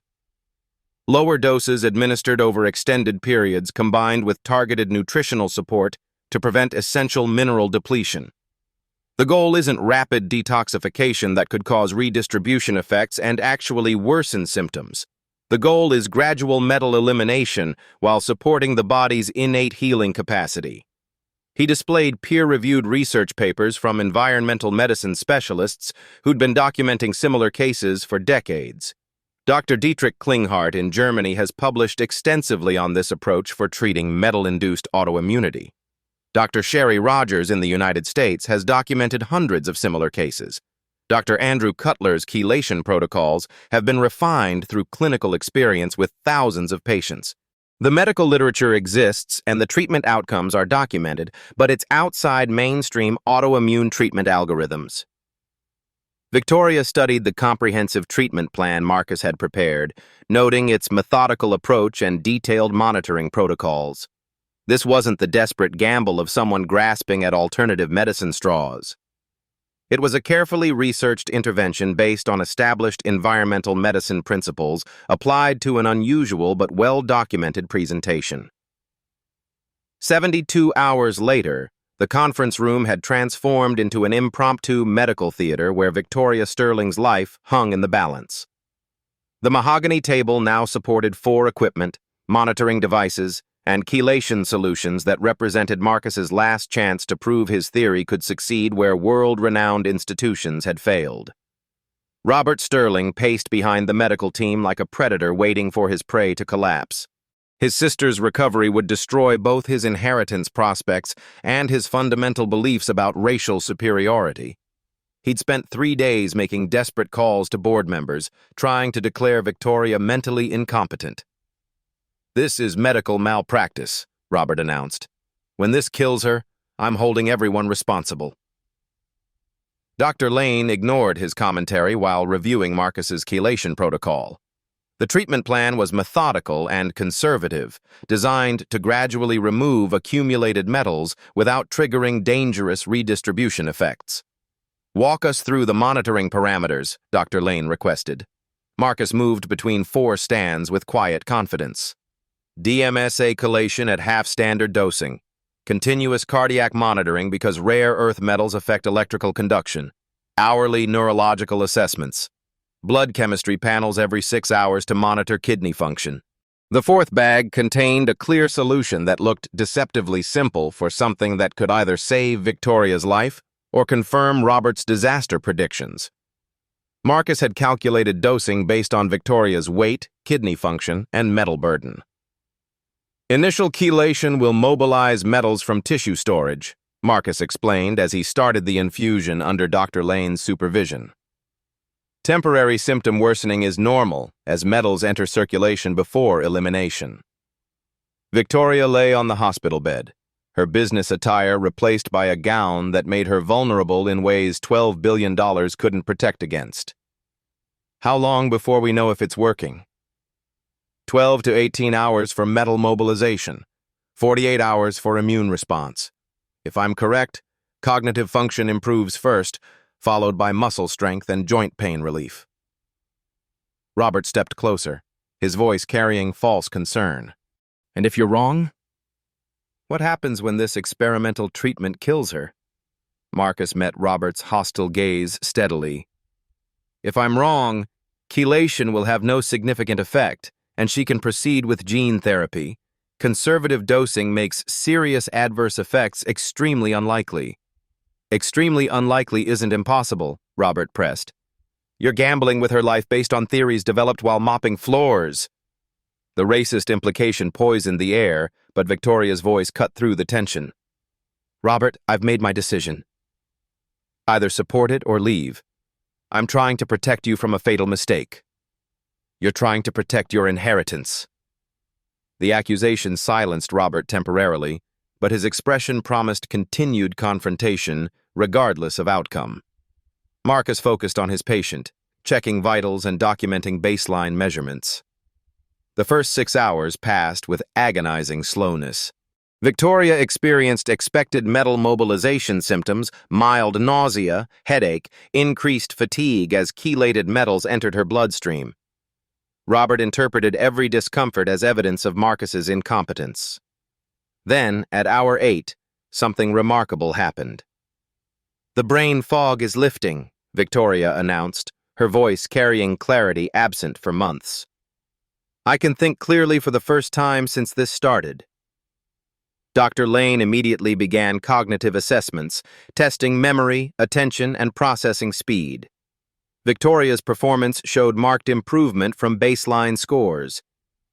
Lower doses administered over extended periods combined with targeted nutritional support to prevent essential mineral depletion. The goal isn't rapid detoxification that could cause redistribution effects and actually worsen symptoms. The goal is gradual metal elimination while supporting the body's innate healing capacity. He displayed peer-reviewed research papers from environmental medicine specialists who'd been documenting similar cases for decades. Dr. Dietrich Klinghardt in Germany has published extensively on this approach for treating metal-induced autoimmunity. Dr. Sherry Rogers in the United States has documented hundreds of similar cases. Dr. Andrew Cutler's chelation protocols have been refined through clinical experience with thousands of patients. The medical literature exists and the treatment outcomes are documented, but it's outside mainstream autoimmune treatment algorithms. Victoria studied the comprehensive treatment plan Marcus had prepared, noting its methodical approach and detailed monitoring protocols. This wasn't the desperate gamble of someone grasping at alternative medicine straws. It was a carefully researched intervention based on established environmental medicine principles applied to an unusual but well-documented presentation. 72 hours later, the conference room had transformed into an impromptu medical theater where Victoria Sterling's life hung in the balance. The mahogany table now supported 4 equipment, monitoring devices, and chelation solutions that represented Marcus's last chance to prove his theory could succeed where world-renowned institutions had failed. Robert Sterling paced behind the medical team like a predator waiting for his prey to collapse. His sister's recovery would destroy both his inheritance prospects and his fundamental beliefs about racial superiority. He'd spent 3 days making desperate calls to board members, trying to declare Victoria mentally incompetent. "This is medical malpractice," Robert announced. "When this kills her, I'm holding everyone responsible." Dr. Lane ignored his commentary while reviewing Marcus's chelation protocol. The treatment plan was methodical and conservative, designed to gradually remove accumulated metals without triggering dangerous redistribution effects. "Walk us through the monitoring parameters," Dr. Lane requested. Marcus moved between 4 stands with quiet confidence. DMSA chelation at half-standard dosing. Continuous cardiac monitoring because rare earth metals affect electrical conduction. Hourly neurological assessments. Blood chemistry panels every 6 hours to monitor kidney function. The 4th bag contained a clear solution that looked deceptively simple for something that could either save Victoria's life or confirm Robert's disaster predictions. Marcus had calculated dosing based on Victoria's weight, kidney function, and metal burden. "Initial chelation will mobilize metals from tissue storage," Marcus explained as he started the infusion under Dr. Lane's supervision. "Temporary symptom worsening is normal as metals enter circulation before elimination." Victoria lay on the hospital bed, her business attire replaced by a gown that made her vulnerable in ways $12 billion couldn't protect against. How long before we know if it's working? 12 to 18 hours for metal mobilization, 48 hours for immune response. If I'm correct, cognitive function improves first, followed by muscle strength and joint pain relief. Robert stepped closer, his voice carrying false concern. And if you're wrong? What happens when this experimental treatment kills her? Marcus met Robert's hostile gaze steadily. If I'm wrong, chelation will have no significant effect, and she can proceed with gene therapy. Conservative dosing makes serious adverse effects extremely unlikely. Extremely unlikely isn't impossible, Robert pressed. You're gambling with her life based on theories developed while mopping floors. The racist implication poisoned the air, but Victoria's voice cut through the tension. Robert, I've made my decision. Either support it or leave. I'm trying to protect you from a fatal mistake. You're trying to protect your inheritance. The accusation silenced Robert temporarily, but his expression promised continued confrontation, regardless of outcome. Marcus focused on his patient, checking vitals and documenting baseline measurements. The first 6 hours passed with agonizing slowness. Victoria experienced expected metal mobilization symptoms, mild nausea, headache, increased fatigue as chelated metals entered her bloodstream. Robert interpreted every discomfort as evidence of Marcus's incompetence. Then, at hour 8, something remarkable happened. The brain fog is lifting, Victoria announced, her voice carrying clarity absent for months. I can think clearly for the first time since this started. Dr. Lane immediately began cognitive assessments, testing memory, attention, and processing speed. Victoria's performance showed marked improvement from baseline scores.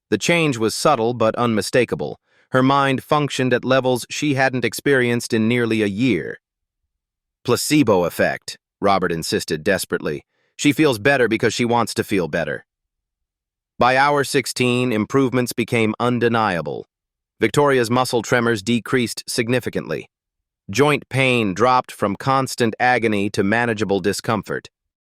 The change was subtle but unmistakable. Her mind functioned at levels she hadn't experienced in nearly a year. Placebo effect, Robert insisted desperately. She feels better because she wants to feel better. By hour 16, improvements became undeniable. Victoria's muscle tremors decreased significantly. Joint pain dropped from constant agony to manageable discomfort.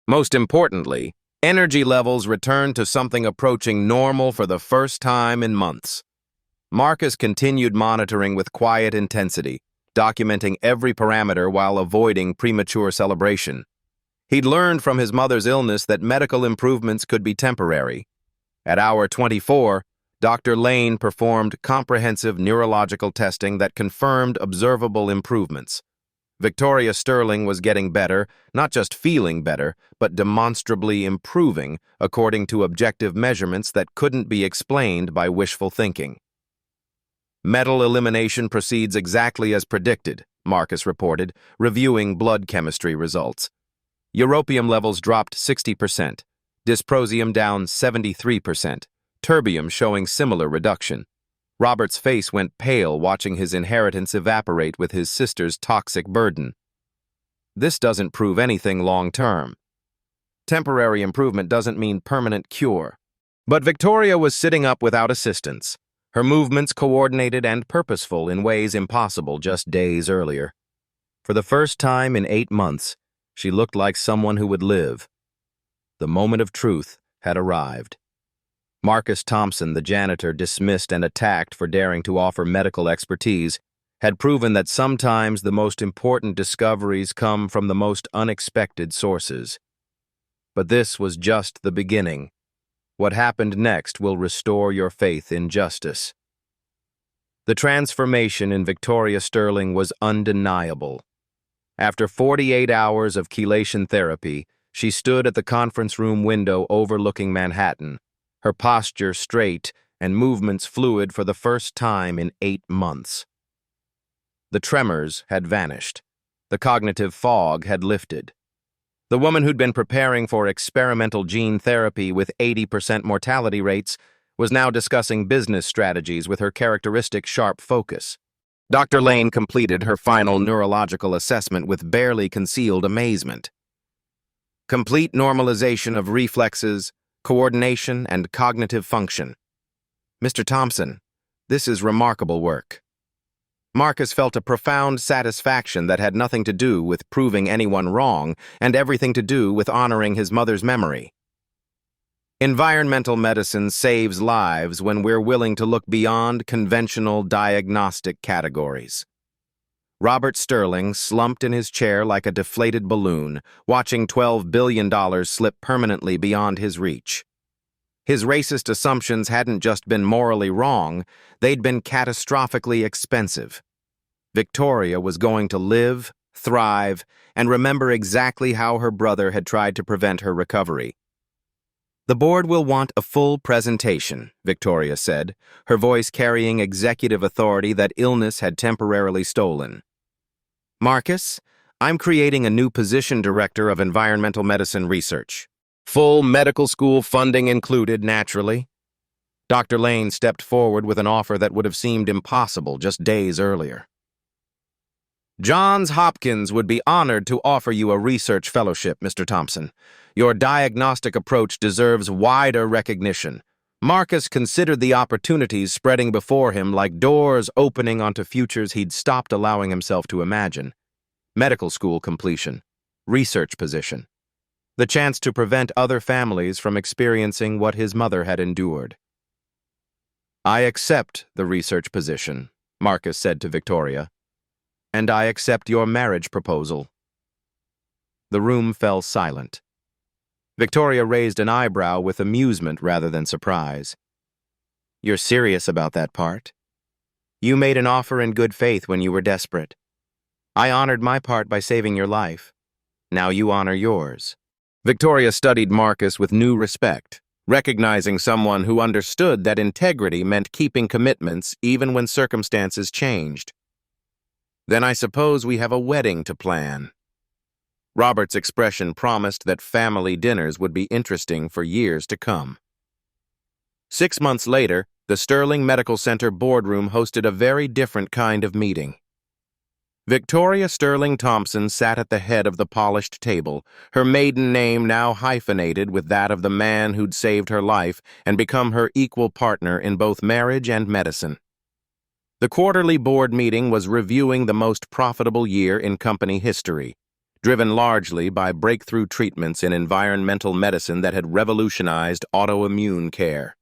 Most importantly, energy levels returned to something approaching normal for the first time in months. Marcus continued monitoring with quiet intensity, documenting every parameter while avoiding premature celebration. He'd learned from his mother's illness that medical improvements could be temporary. At hour 24, Dr. Lane performed comprehensive neurological testing that confirmed observable improvements. Victoria Sterling was getting better, not just feeling better, but demonstrably improving, according to objective measurements that couldn't be explained by wishful thinking. Metal elimination proceeds exactly as predicted, Marcus reported, reviewing blood chemistry results. Europium levels dropped 60%, dysprosium down 73%, terbium showing similar reduction. Robert's face went pale watching his inheritance evaporate with his sister's toxic burden. This doesn't prove anything long-term. Temporary improvement doesn't mean permanent cure. But Victoria was sitting up without assistance, her movements coordinated and purposeful in ways impossible just days earlier. For the first time in 8 months, she looked like someone who would live. The moment of truth had arrived. Marcus Thompson, the janitor dismissed and attacked for daring to offer medical expertise, had proven that sometimes the most important discoveries come from the most unexpected sources. But this was just the beginning. What happened next will restore your faith in justice. The transformation in Victoria Sterling was undeniable. After 48 hours of chelation therapy, she stood at the conference room window overlooking Manhattan, her posture straight and movements fluid for the first time in 8 months. The tremors had vanished. The cognitive fog had lifted. The woman who'd been preparing for experimental gene therapy with 80% mortality rates was now discussing business strategies with her characteristic sharp focus. Dr. Lane completed her final neurological assessment with barely concealed amazement. Complete normalization of reflexes, coordination, and cognitive function. Mr. Thompson, this is remarkable work. Marcus felt a profound satisfaction that had nothing to do with proving anyone wrong and everything to do with honoring his mother's memory. Environmental medicine saves lives when we're willing to look beyond conventional diagnostic categories. Robert Sterling slumped in his chair like a deflated balloon, watching $12 billion slip permanently beyond his reach. His racist assumptions hadn't just been morally wrong, they'd been catastrophically expensive. Victoria was going to live, thrive, and remember exactly how her brother had tried to prevent her recovery. "The board will want a full presentation," Victoria said, her voice carrying executive authority that illness had temporarily stolen. "Marcus, I'm creating a new position, Director of Environmental Medicine Research. Full medical school funding included, naturally." Dr. Lane stepped forward with an offer that would have seemed impossible just days earlier. "Johns Hopkins would be honored to offer you a research fellowship, Mr. Thompson. Your diagnostic approach deserves wider recognition." Marcus considered the opportunities spreading before him like doors opening onto futures he'd stopped allowing himself to imagine. Medical school completion, research position, the chance to prevent other families from experiencing what his mother had endured. "I accept the research position," Marcus said to Victoria, "and I accept your marriage proposal." The room fell silent. Victoria raised an eyebrow with amusement rather than surprise. "You're serious about that part? You made an offer in good faith when you were desperate. I honored my part by saving your life. Now you honor yours." Victoria studied Marcus with new respect, recognizing someone who understood that integrity meant keeping commitments even when circumstances changed. "Then I suppose we have a wedding to plan." Robert's expression promised that family dinners would be interesting for years to come. 6 months later, the Sterling Medical Center boardroom hosted a very different kind of meeting. Victoria Sterling Thompson sat at the head of the polished table, her maiden name now hyphenated with that of the man who'd saved her life and become her equal partner in both marriage and medicine. The quarterly board meeting was reviewing the most profitable year in company history, driven largely by breakthrough treatments in environmental medicine that had revolutionized autoimmune care.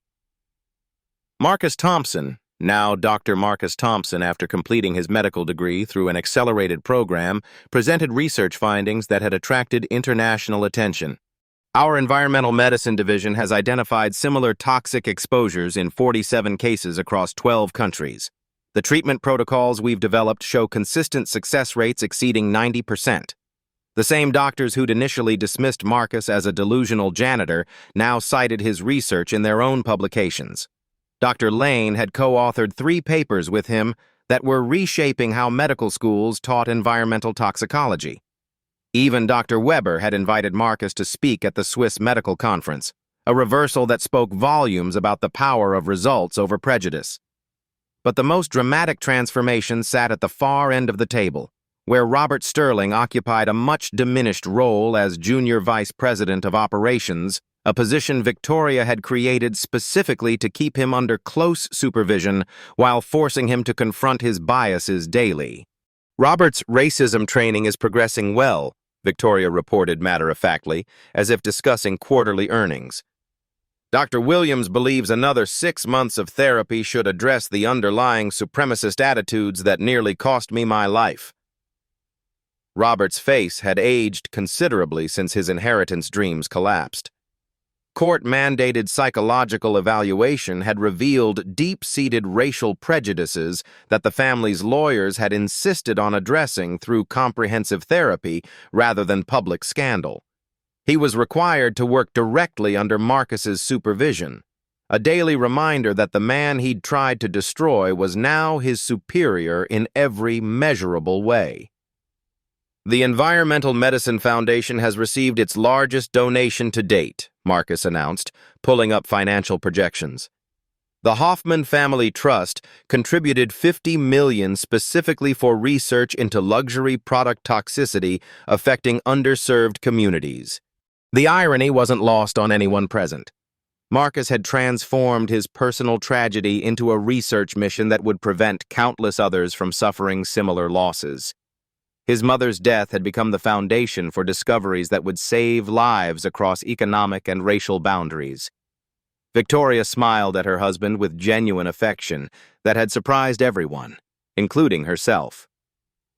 Marcus Thompson, now Dr. Marcus Thompson after completing his medical degree through an accelerated program, presented research findings that had attracted international attention. "Our environmental medicine division has identified similar toxic exposures in 47 cases across 12 countries. The treatment protocols we've developed show consistent success rates exceeding 90%. The same doctors who'd initially dismissed Marcus as a delusional janitor now cited his research in their own publications. Dr. Lane had co-authored 3 papers with him that were reshaping how medical schools taught environmental toxicology. Even Dr. Weber had invited Marcus to speak at the Swiss Medical Conference, a reversal that spoke volumes about the power of results over prejudice. But the most dramatic transformation sat at the far end of the table, where Robert Sterling occupied a much diminished role as Junior Vice President of Operations, a position Victoria had created specifically to keep him under close supervision while forcing him to confront his biases daily. "Robert's racism training is progressing well," Victoria reported matter-of-factly, as if discussing quarterly earnings. "Dr. Williams believes another 6 months of therapy should address the underlying supremacist attitudes that nearly cost me my life." Robert's face had aged considerably since his inheritance dreams collapsed. Court-mandated psychological evaluation had revealed deep-seated racial prejudices that the family's lawyers had insisted on addressing through comprehensive therapy rather than public scandal. He was required to work directly under Marcus's supervision, a daily reminder that the man he'd tried to destroy was now his superior in every measurable way. "The Environmental Medicine Foundation has received its largest donation to date," Marcus announced, pulling up financial projections. "The Hoffman Family Trust contributed $50 million specifically for research into luxury product toxicity affecting underserved communities." The irony wasn't lost on anyone present. Marcus had transformed his personal tragedy into a research mission that would prevent countless others from suffering similar losses. His mother's death had become the foundation for discoveries that would save lives across economic and racial boundaries. Victoria smiled at her husband with genuine affection that had surprised everyone, including herself.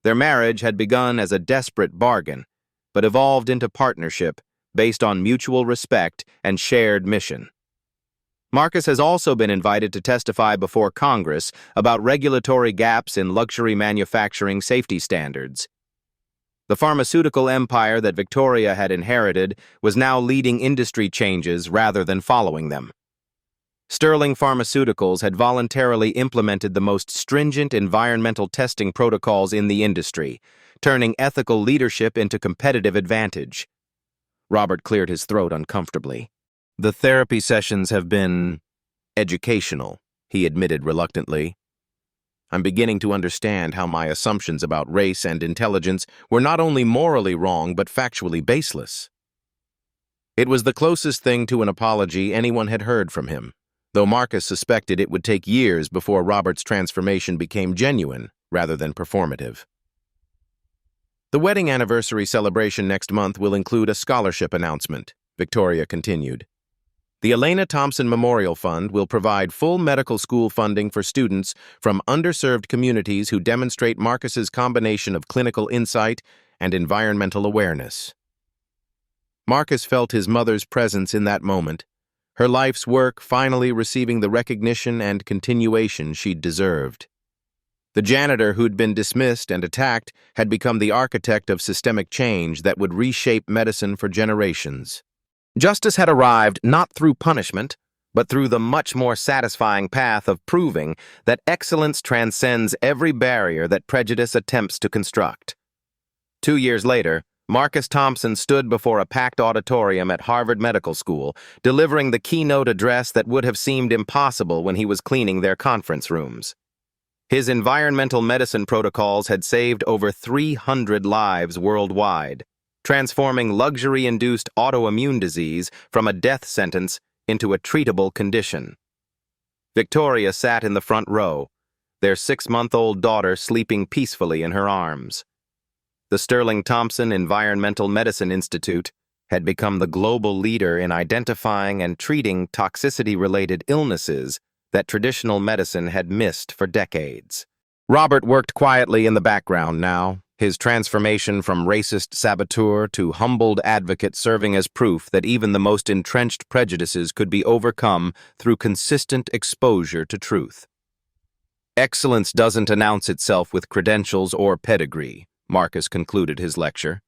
Their marriage had begun as a desperate bargain, but evolved into partnership based on mutual respect and shared mission. Marcus has also been invited to testify before Congress about regulatory gaps in luxury manufacturing safety standards. The pharmaceutical empire that Victoria had inherited was now leading industry changes rather than following them. Sterling Pharmaceuticals had voluntarily implemented the most stringent environmental testing protocols in the industry, turning ethical leadership into competitive advantage. Robert cleared his throat uncomfortably. The therapy sessions have been educational, he admitted reluctantly. I'm beginning to understand how my assumptions about race and intelligence were not only morally wrong but factually baseless. It was the closest thing to an apology anyone had heard from him, though Marcus suspected it would take years before Robert's transformation became genuine rather than performative. The wedding anniversary celebration next month will include a scholarship announcement, Victoria continued. The Elena Thompson Memorial Fund will provide full medical school funding for students from underserved communities who demonstrate Marcus's combination of clinical insight and environmental awareness. Marcus felt his mother's presence in that moment, her life's work finally receiving the recognition and continuation she'd deserved. The janitor who'd been dismissed and attacked had become the architect of systemic change that would reshape medicine for generations. Justice had arrived not through punishment, but through the much more satisfying path of proving that excellence transcends every barrier that prejudice attempts to construct. 2 years later, Marcus Thompson stood before a packed auditorium at Harvard Medical School, delivering the keynote address that would have seemed impossible when he was cleaning their conference rooms. His environmental medicine protocols had saved over 300 lives worldwide, transforming luxury-induced autoimmune disease from a death sentence into a treatable condition. Victoria sat in the front row, their 6-month-old daughter sleeping peacefully in her arms. The Sterling Thompson Environmental Medicine Institute had become the global leader in identifying and treating toxicity-related illnesses that traditional medicine had missed for decades. Robert worked quietly in the background now, his transformation from racist saboteur to humbled advocate serving as proof that even the most entrenched prejudices could be overcome through consistent exposure to truth. Excellence doesn't announce itself with credentials or pedigree, Marcus concluded his lecture.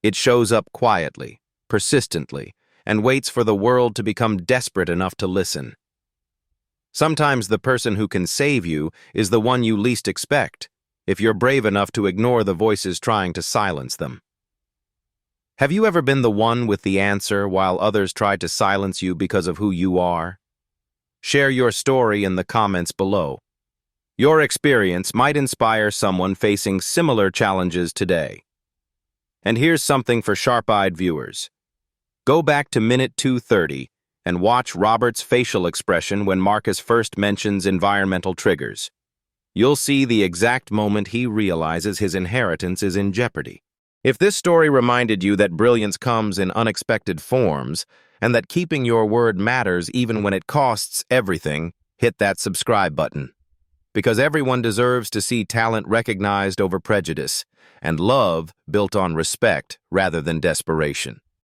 It shows up quietly, persistently, and waits for the world to become desperate enough to listen. Sometimes the person who can save you is the one you least expect, if you're brave enough to ignore the voices trying to silence them. Have you ever been the one with the answer while others tried to silence you because of who you are? Share your story in the comments below. Your experience might inspire someone facing similar challenges today. And here's something for sharp-eyed viewers. Go back to minute 2:30 and watch Robert's facial expression when Marcus first mentions environmental triggers. You'll see the exact moment he realizes his inheritance is in jeopardy. If this story reminded you that brilliance comes in unexpected forms, and that keeping your word matters even when it costs everything, hit that subscribe button. Because everyone deserves to see talent recognized over prejudice, and love built on respect rather than desperation.